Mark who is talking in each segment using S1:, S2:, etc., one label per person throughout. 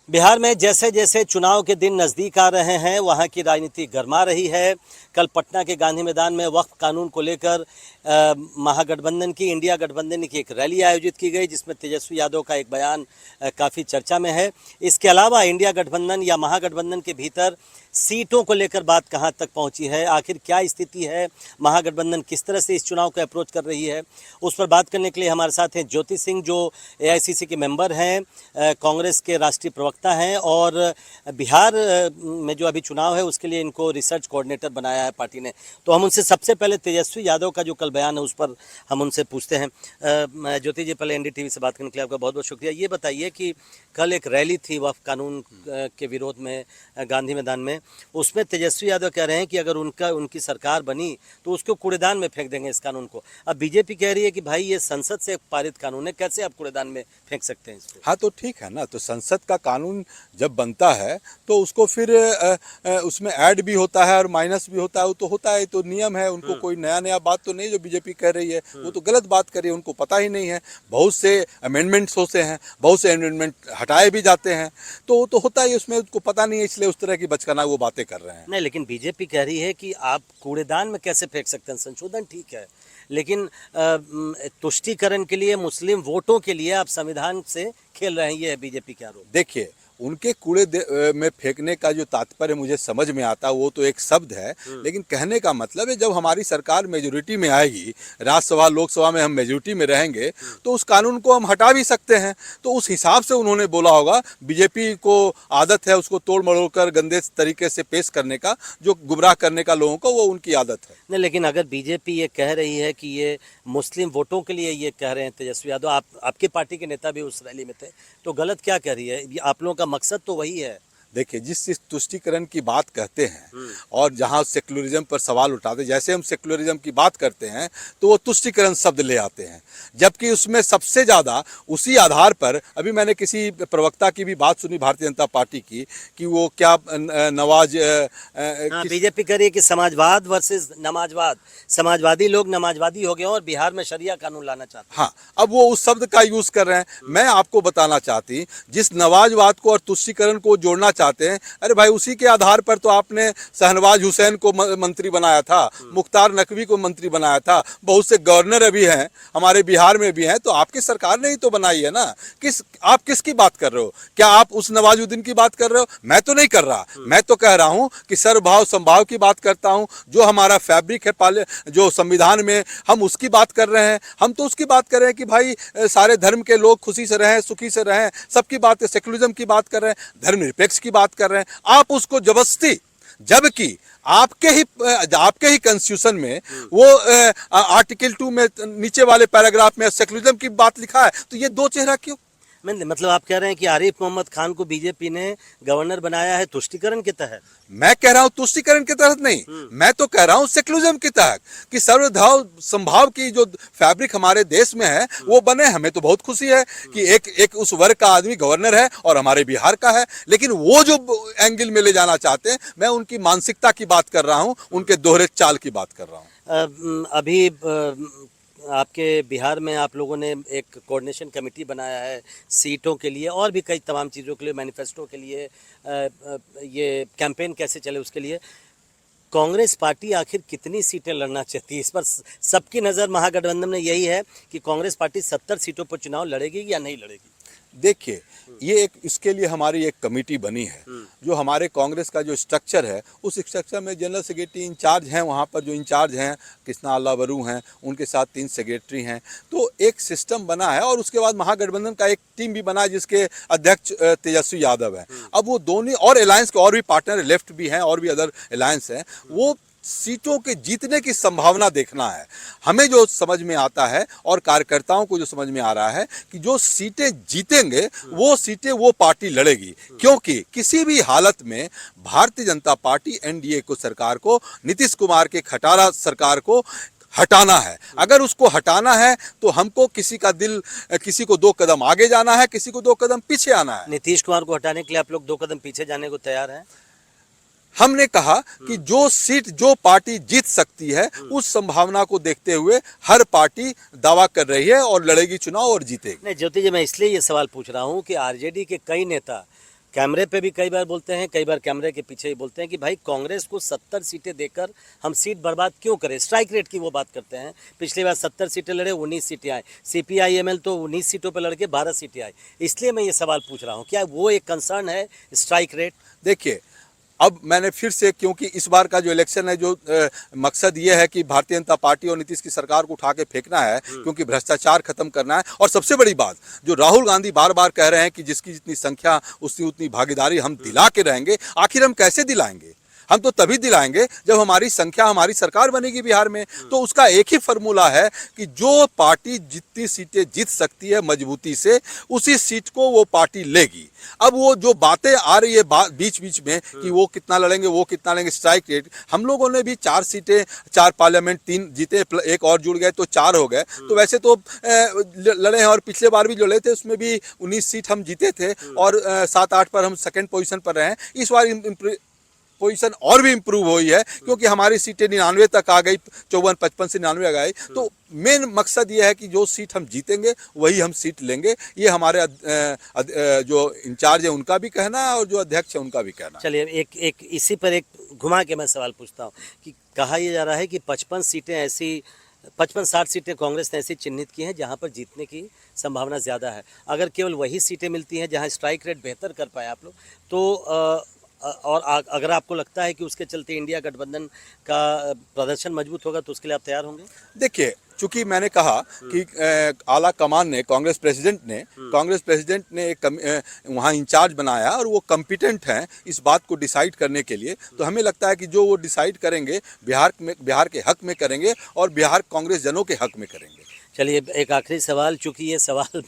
S1: बिहार में जैसे जैसे चुनाव के दिन नज़दीक आ रहे हैं वहाँ की राजनीति गर्मा रही है। कल पटना के गांधी मैदान में वक्फ कानून को लेकर महागठबंधन की इंडिया गठबंधन की एक रैली आयोजित की गई, जिसमें तेजस्वी यादव का एक बयान काफ़ी चर्चा में है। इसके अलावा इंडिया गठबंधन या महागठबंधन के भीतर सीटों को लेकर बात कहां तक पहुंची है, आखिर क्या स्थिति है, महागठबंधन किस तरह से इस चुनाव को अप्रोच कर रही है, उस पर बात करने के लिए हमारे साथ हैं ज्योति सिंह, जो एआईसीसी के मेंबर हैं, कांग्रेस के राष्ट्रीय प्रवक्ता हैं और बिहार में जो अभी चुनाव है उसके लिए इनको रिसर्च कोऑर्डिनेटर बनाया है पार्टी ने। तो हम उनसे सबसे पहले तेजस्वी यादव का जो कल बयान है उस पर हम उनसे पूछते हैं। ज्योति जी, पहले एनडीटीवी से बात करने के लिए आपका बहुत बहुत शुक्रिया। ये बताइए कि कल एक रैली थी वक्फ कानून के विरोध में गांधी मैदान में, उसमें तेजस्वी यादव कह रहे हैं कि अगर उनकी सरकार बनी तो उसको कूड़ेदान में फेंक देंगे इस कानून को। अब बीजेपी कह रही है कि भाई ये संसद से पारित कानून है, कैसे आप कूड़ेदान में फेंक सकते हैं इसको?
S2: हाँ, तो ठीक है ना, तो संसद का कानून जब बनता है तो उसको फिर उसमें ऐड भी होता है और माइनस भी होता है, वो तो होता है, तो नियम है। उनको कोई नया बात तो नहीं जो बीजेपी कह रही है, वो तो गलत बात कर रही है, उनको पता ही नहीं है। बहुत से अमेंडमेंट्स होते हैं, बहुत से अमेंडमेंट हटाए भी जाते हैं, तो वो तो होता ही, उसमें उसको पता नहीं है, इसलिए उस तरह की बचकाना वो बातें कर रहे हैं।
S1: नहीं, लेकिन बीजेपी कह रही है कि आप कूड़ेदान में कैसे फेंक सकते हैं, संशोधन ठीक है, लेकिन तुष्टीकरण के लिए, मुस्लिम वोटों के लिए आप संविधान से खेल रहे हैं, ये है बीजेपी का आरोप।
S2: देखिए, उनके में फेंकने का जो तात्पर्य मुझे समझ में आता है, वो तो एक शब्द है, लेकिन कहने का मतलब है जब हमारी सरकार मेजोरिटी में आएगी, राज्यसभा लोकसभा में हम मेजोरिटी में रहेंगे, तो उस कानून को हम हटा भी सकते हैं। तो उस हिसाब से उन्होंने बोला होगा। बीजेपी को आदत है उसको तोड़ मरोड़ कर गंदे तरीके से पेश करने का, जो गुमराह करने का लोगों को, वो उनकी आदत है।
S1: नहीं, लेकिन अगर बीजेपी ये कह रही है कि ये मुस्लिम वोटों के लिए ये कह रहे हैं तेजस्वी यादव, आपकी पार्टी के नेता भी उस रैली में थे, तो गलत क्या कह रही है? ये आप लोगों का मकसद तो वही है।
S2: देखिए, जिस तुष्टीकरण की बात कहते हैं और जहां सेक्युलरिज्म पर सवाल उठाते हैं, जैसे हम सेक्युलरिज्म की बात करते हैं तो वो तुष्टीकरण शब्द ले आते हैं, जबकि उसमें सबसे ज़्यादा उसी आधार पर, अभी मैंने किसी प्रवक्ता की भी बात सुनी भारतीय जनता पार्टी की, कि वो क्या नवाज
S1: बीजेपी कह रही है कि समाजवाद वर्सेस नमाजवाद, समाजवादी लोग नमाजवादी हो गए और बिहार में शरिया कानून लाना चाहते हैं।
S2: हाँ, अब वो उस शब्द का यूज़ कर रहे हैं। मैं आपको बताना चाहती, जिस नवाजवाद को और तुष्टीकरण को जोड़ना चाहते हैं, अरे भाई, उसी के आधार पर तो आपने शहनवाज हुसैन को मंत्री बनाया था, मुख्तार नकवी को मंत्री बनाया था, बहुत से गवर्नर अभी हैं हमारे बिहार में भी हैं, तो आपकी सरकार ने ही तो बनाई है ना। आप किसकी बात कर रहे हो? क्या आप उस नवाजुद्दीन की बात कर रहे हो? मैं तो नहीं कर रहा। मैं तो कह रहा हूं कि सर्वभाव संभाव की बात करता हूं, जो हमारा फैब्रिक है जो संविधान में, हम उसकी बात कर रहे हैं। हम तो उसकी बात कर रहे हैं कि भाई सारे धर्म के लोग खुशी से रहें, सुखी से रहें, सबकी बात, सेक्युलरिज्म की बात कर रहे हैं, धर्मनिरपेक्ष की बात कर रहे हैं। आप उसको जबरदस्ती, जबकि आपके ही कॉन्स्टिट्यूशन में वो आर्टिकल 2 में नीचे वाले पैराग्राफ में सेक्युलरिज्म की बात लिखा है, तो ये दो चेहरा क्यों?
S1: मतलब आप कह रहे हैं कि आरिफ मोहम्मद खान को बीजेपी ने गवर्नर बनाया है तुष्टीकरण के तहत?
S2: मैं कह रहा हूं तुष्टीकरण के तहत नहीं, मैं तो कह रहा हूं सेक्युलरिज्म के तहत, कि सर्वभाव संभाव की जो फैब्रिक हमारे देश में है वो बने। हमें तो बहुत खुशी है कि एक उस वर्ग का आदमी गवर्नर है और हमारे बिहार का है, लेकिन वो जो एंगल में ले जाना चाहते हैं, मैं उनकी मानसिकता की बात कर रहा हूं, उनके दोहरे चाल की बात कर रहा हूं।
S1: अभी आपके बिहार में आप लोगों ने एक कोऑर्डिनेशन कमेटी बनाया है सीटों के लिए और भी कई तमाम चीज़ों के लिए, मैनिफेस्टो के लिए, ये कैंपेन कैसे चले उसके लिए। कांग्रेस पार्टी आखिर कितनी सीटें लड़ना चाहती है? इस पर सबकी नज़र महागठबंधन में यही है कि कांग्रेस पार्टी 70 सीटों पर चुनाव लड़ेगी या नहीं लड़ेगी।
S2: देखिए, ये इसके लिए हमारी एक कमेटी बनी है, जो हमारे कांग्रेस का जो स्ट्रक्चर है, उस स्ट्रक्चर में जनरल सेक्रेटरी इंचार्ज हैं, वहाँ पर जो इंचार्ज हैं कृष्णा अल्लावरू हैं, उनके साथ 3 सेक्रेटरी हैं। तो एक सिस्टम बना है और उसके बाद महागठबंधन का एक टीम भी बना है जिसके अध्यक्ष तेजस्वी यादव हैं। अब वो दोनों और अलायंस के और भी पार्टनर लेफ्ट भी हैं और भी अदर अलायंस हैं, वो सीटों के जीतने की संभावना देखना है। हमें जो समझ में आता है और कार्यकर्ताओं को जो समझ में आ रहा है कि जो सीटें जीतेंगे वो सीटें वो पार्टी लड़ेगी, क्योंकि किसी भी हालत में भारतीय जनता पार्टी एनडीए को, सरकार को, नीतीश कुमार के खटारा सरकार को हटाना है। अगर उसको हटाना है तो हमको किसी को 2 कदम आगे जाना है, किसी को 2 कदम पीछे आना है।
S1: नीतीश कुमार को हटाने के लिए आप लोग 2 कदम पीछे जाने को तैयार हैं?
S2: हमने कहा कि जो पार्टी जीत सकती है, उस संभावना को देखते हुए हर पार्टी दावा कर रही है और लड़ेगी चुनाव और जीतेगी।
S1: नहीं ज्योति जी, मैं इसलिए ये सवाल पूछ रहा हूँ कि आरजेडी के कई नेता कैमरे पे भी कई बार बोलते हैं, कई बार कैमरे के पीछे ही बोलते हैं कि भाई कांग्रेस को 70 सीटें देकर हम सीट बर्बाद क्यों करें। स्ट्राइक रेट की वो बात करते हैं। पिछली बार 70 सीटें लड़े, 19 सीटें आए। CPI-ML तो 19 सीटों पर लड़के 12 सीटें आई। इसलिए मैं ये सवाल पूछ रहा हूँ, क्या वो एक कंसर्न है स्ट्राइक रेट?
S2: देखिए, अब मैंने फिर से, क्योंकि इस बार का जो इलेक्शन है, जो मकसद ये है कि भारतीय जनता पार्टी और नीतीश की सरकार को उठा के फेंकना है, क्योंकि भ्रष्टाचार खत्म करना है। और सबसे बड़ी बात, जो राहुल गांधी बार बार कह रहे हैं कि जिसकी जितनी संख्या उसकी उतनी भागीदारी हम दिला के रहेंगे, आखिर हम कैसे दिलाएंगे? हम तो तभी दिलाएंगे जब हमारी संख्या, हमारी सरकार बनेगी बिहार में। तो उसका एक ही फॉर्मूला है कि जो पार्टी जितनी सीटें जीत सकती है मजबूती से, उसी सीट को वो पार्टी लेगी। अब वो जो बातें आ रही है बीच बीच में कि वो कितना लड़ेंगे, वो कितना लड़ेंगे, स्ट्राइक रेट, हम लोगों ने भी 4 सीटें, 4 पार्लियामेंट, 3 जीते, एक और जुड़ गए तो 4 हो गए। तो वैसे तो लड़े हैं, और पिछले बार भी जो लड़े थे उसमें भी 19 सीट हम जीते थे और 7-8 पर हम सेकेंड पोजीशन पर रहे हैं। इस बार पोजीशन और भी इम्प्रूव हुई है, क्योंकि हमारी सीटें 99 तक आ गई, 54-55 से 99 आ गई। तो मेन मकसद ये है कि जो सीट हम जीतेंगे वही हम सीट लेंगे। ये हमारे जो इंचार्ज है उनका भी कहना है और जो अध्यक्ष है उनका भी कहना है।
S1: चलिए, एक इसी पर एक घुमा के मैं सवाल पूछता हूँ कि कहा यह जा रहा है कि 55 सीटें ऐसी, 55-60 सीटें कांग्रेस ने ऐसी चिन्हित की हैं जहां पर जीतने की संभावना ज़्यादा है। अगर केवल वही सीटें मिलती हैं जहां स्ट्राइक रेट बेहतर कर पाए आप लोग, तो और अगर आपको लगता है कि उसके चलते इंडिया गठबंधन का प्रदर्शन मजबूत होगा, तो उसके लिए आप तैयार होंगे?
S2: देखिए, चूंकि मैंने कहा कि आला कमान ने, कांग्रेस प्रेसिडेंट ने एक वहाँ इंचार्ज बनाया और वो कॉम्पिटेंट हैं इस बात को डिसाइड करने के लिए। तो हमें लगता है कि जो वो डिसाइड करेंगे बिहार के हक में करेंगे और बिहार कांग्रेस जनों के हक में करेंगे।
S1: चलिए, एक आखिरी सवाल, चूंकि ये सवाल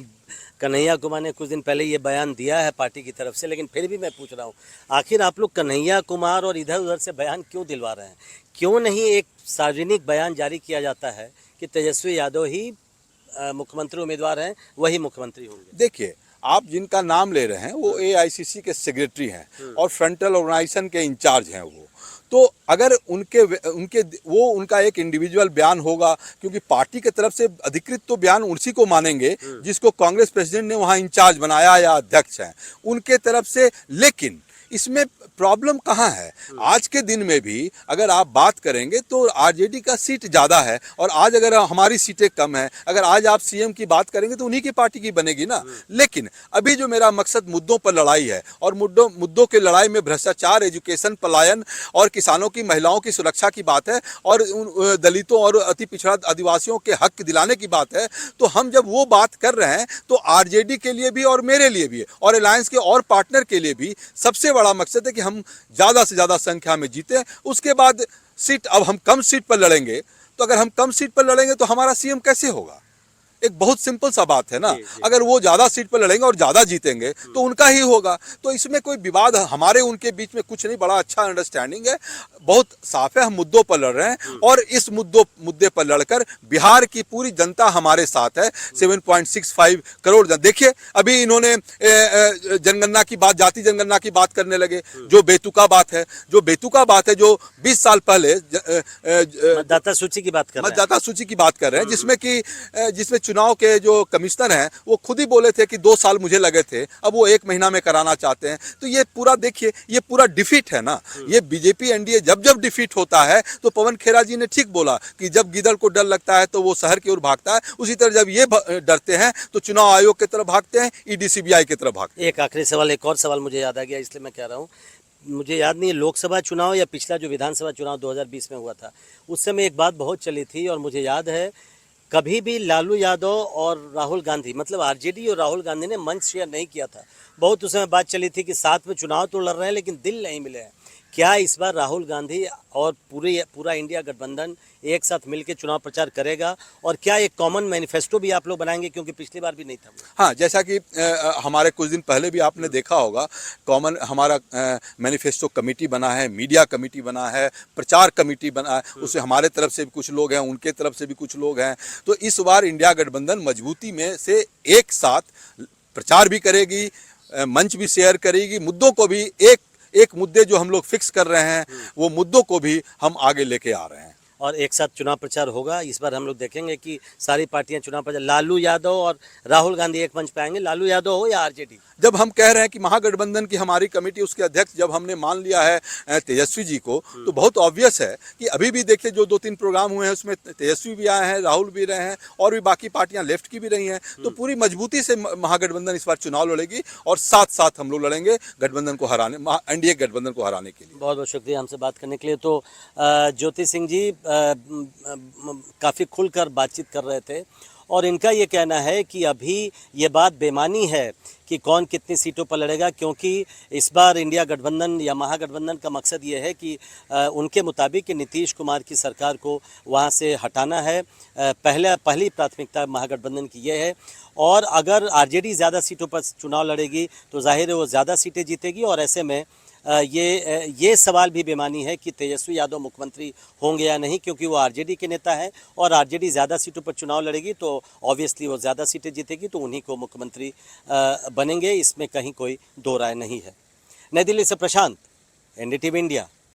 S1: कन्हैया कुमार ने कुछ दिन पहले ये बयान दिया है पार्टी की तरफ से, लेकिन फिर भी मैं पूछ रहा हूँ, आखिर आप लोग कन्हैया कुमार और इधर उधर से बयान क्यों दिलवा रहे हैं? क्यों नहीं एक सार्वजनिक बयान जारी किया जाता है कि तेजस्वी यादव ही मुख्यमंत्री उम्मीदवार हैं, वही मुख्यमंत्री होंगे?
S2: देखिए, आप जिनका नाम ले रहे हैं वो AICC के सेक्रेटरी हैं और फ्रंटल ऑर्गेनाइजेशन के इंचार्ज हैं वो। तो अगर उनका एक इंडिविजुअल बयान होगा, क्योंकि पार्टी की तरफ से अधिकृत तो बयान उसी को मानेंगे जिसको कांग्रेस प्रेसिडेंट ने वहाँ इंचार्ज बनाया या अध्यक्ष हैं उनके तरफ से। लेकिन इसमें प्रॉब्लम कहाँ है? आज के दिन में भी अगर आप बात करेंगे तो आरजेडी का सीट ज़्यादा है और आज अगर हमारी सीटें कम हैं, अगर आज आप सीएम की बात करेंगे तो उन्हीं की पार्टी की बनेगी ना। लेकिन अभी जो मेरा मकसद मुद्दों पर लड़ाई है, और मुद्दों के लड़ाई में भ्रष्टाचार, एजुकेशन, पलायन और किसानों की, महिलाओं की सुरक्षा की बात है और दलितों और अति पिछड़ा आदिवासियों के हक दिलाने की बात है। तो हम जब वो बात कर रहे हैं तो आरजेडी के लिए भी और मेरे लिए भी और अलायंस के और पार्टनर के लिए भी सबसे बड़ा मकसद है कि हम ज़्यादा से ज़्यादा संख्या में जीते। उसके बाद सीट, अब हम कम सीट पर लड़ेंगे तो अगर हम कम सीट पर लड़ेंगे तो हमारा सीएम कैसे होगा? एक बहुत सिंपल सा बात है ना। अगर वो ज़्यादा सीट पर लड़ेंगे और ज़्यादा जीतेंगे तो उनका ही होगा। तो इसमें कोई विवाद हमारे उनके बीच में कुछ नहीं, बड़ा अच्छा अंडरस्टैंडिंग है, बहुत साफ है। हम मुद्दों पर लड़ रहे हैं और इस मुद्दे पर लड़कर बिहार की पूरी जनता हमारे साथ है। 7.65 करोड़ देखिए, अभी इन्होंने जनगणना की बात, जाति जनगणना की बात करने लगे, जो बेतुका बात है, जो 20 साल पहले
S1: मतदाता सूची की बात कर रहे हैं,
S2: जिसमें चुनाव के जो कमिश्नर हैं वो खुद ही बोले थे कि 2 साल मुझे लगे थे, अब वो 1 महीना में कराना चाहते हैं। तो ये पूरा देखिए, ये पूरा डिफीट है ना। ये बीजेपी एनडीए जब डिफीट होता है तो पवन खेरा जी ने ठीक बोला कि जब गिदड़ को डर लगता है तो वो शहर की ओर भागता है, उसी तरह जब ये डरते हैं तो चुनाव आयोग की तरफ भागते हैं, ईडी सीबीआई की तरफ भागते हैं।
S1: एक आखिरी सवाल, एक और सवाल मुझे याद आ गया, इसलिए मैं कह रहा हूँ, मुझे याद नहीं है लोकसभा चुनाव या पिछला जो विधानसभा चुनाव 2020 में हुआ था, उस समय एक बात बहुत चली थी और मुझे याद है, कभी भी लालू यादव और राहुल गांधी, मतलब आरजेडी और राहुल गांधी ने मंच शेयर नहीं किया था। बहुत उस समय बात चली थी कि साथ में चुनाव तो लड़ रहे हैं लेकिन दिल नहीं मिले हैं। क्या इस बार राहुल गांधी और पूरा इंडिया गठबंधन एक साथ मिलकर चुनाव प्रचार करेगा? और क्या एक कॉमन मैनिफेस्टो भी आप लोग बनाएंगे, क्योंकि पिछली बार भी नहीं था?
S2: हाँ, जैसा कि हमारे कुछ दिन पहले भी आपने देखा होगा, कॉमन हमारा मैनिफेस्टो कमेटी बना है, मीडिया कमेटी बना है, प्रचार कमेटी बना है, उसमें हमारे तरफ से भी कुछ लोग हैं, उनके तरफ से भी कुछ लोग हैं। तो इस बार इंडिया गठबंधन मजबूती में से एक साथ प्रचार भी करेगी, मंच भी शेयर करेगी, मुद्दों को भी एक मुद्दे जो हम लोग फिक्स कर रहे हैं वो मुद्दों को भी हम आगे लेके आ रहे हैं।
S1: और एक साथ चुनाव प्रचार होगा। इस बार हम लोग देखेंगे कि सारी पार्टियां चुनाव प्रचार, लालू यादव और राहुल गांधी एक मंच पे आएंगे, लालू यादव हो या आरजेडी।
S2: जब हम कह रहे हैं कि महागठबंधन की हमारी कमेटी, उसके अध्यक्ष जब हमने मान लिया है तेजस्वी जी को, तो बहुत ऑब्वियस है कि अभी भी देखिए जो 2-3 प्रोग्राम हुए हैं उसमें तेजस्वी भी आए हैं, राहुल भी रहे हैं और भी बाकी पार्टियां लेफ्ट की भी रही हैं। तो पूरी मजबूती से महागठबंधन इस बार चुनाव लड़ेगी और साथ साथ हम लोग लड़ेंगे गठबंधन को हराने, एनडीए गठबंधन को हराने के लिए।
S1: बहुत बहुत शुक्रिया हमसे बात करने के लिए। तो ज्योति सिंह जी काफ़ी खुलकर बातचीत कर रहे थे और इनका ये कहना है कि अभी ये बात बेमानी है कि कौन कितनी सीटों पर लड़ेगा, क्योंकि इस बार इंडिया गठबंधन या महागठबंधन का मकसद ये है कि उनके मुताबिक कि नीतीश कुमार की सरकार को वहाँ से हटाना है। पहली प्राथमिकता महागठबंधन की ये है और अगर आरजेडी ज़्यादा सीटों पर चुनाव लड़ेगी तो जाहिर है वो ज़्यादा सीटें जीतेगी और ऐसे में ये सवाल भी बेमानी है कि तेजस्वी यादव मुख्यमंत्री होंगे या नहीं, क्योंकि वो आरजेडी के नेता हैं और आरजेडी ज़्यादा सीटों पर चुनाव लड़ेगी तो ऑब्वियसली वो ज़्यादा सीटें जीतेगी तो उन्हीं को मुख्यमंत्री बनेंगे। इसमें कहीं कोई दो राय नहीं है। नई दिल्ली से प्रशांत, एनडीटीवी इंडिया।